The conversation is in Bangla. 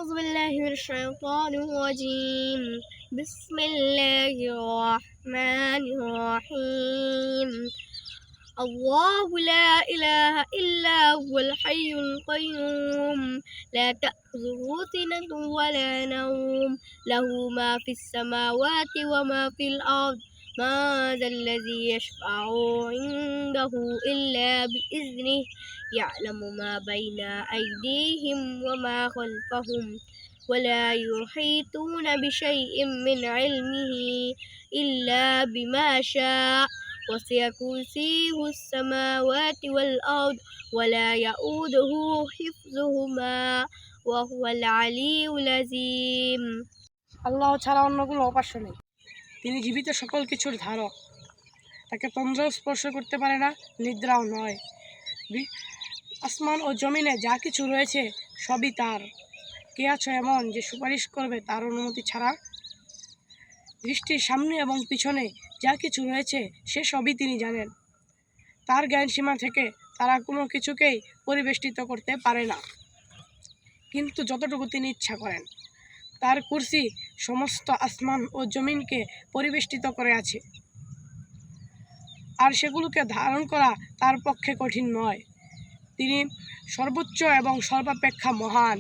أعوذ بالله من الشيطان الرجيم. بسم الله الرحمن الرحيم. الله لا إله إلا هو الحي القيوم لا تأخذه سنة ولا نوم له ما في السماوات وما في الأرض ما ذا الذي يشفع عنده إلا بإذنه يعلم ما بين أيديهم وما خلفهم ولا يحيطون بشيء من علمه إلا بما شاء وسع كرسيه السماوات والأرض ولا يؤوده حفظهما وهو العلي العظيم. আল্লাহ ছাড়া অন্য কোনো উপাস্য নেই। তিনি জীবিত সকল কিছুর ধারক। তাকে তন্দ্রাও স্পর্শ করতে পারে না, নিদ্রাও নয়। আসমান ও জমিনে যা কিছু রয়েছে সবই তার। কে আছো এমন যে সুপারিশ করবে তার অনুমতি ছাড়া? দৃষ্টির সামনে এবং পিছনে যা কিছু রয়েছে সে সবই তিনি জানেন। তার জ্ঞান সীমা থেকে তারা কোনো কিছুকেই পরিবেষ্টিত করতে পারে না, কিন্তু যতটুকু তিনি ইচ্ছা করেন। তার কুরসি সমস্ত আসমান ও জমিনকে পরিবেষ্টিত করে আছে, আর সেগুলোকে ধারণ করা তার পক্ষে কঠিন নয়। তিনি সর্বোচ্চ এবং সর্বাপেক্ষা মহান।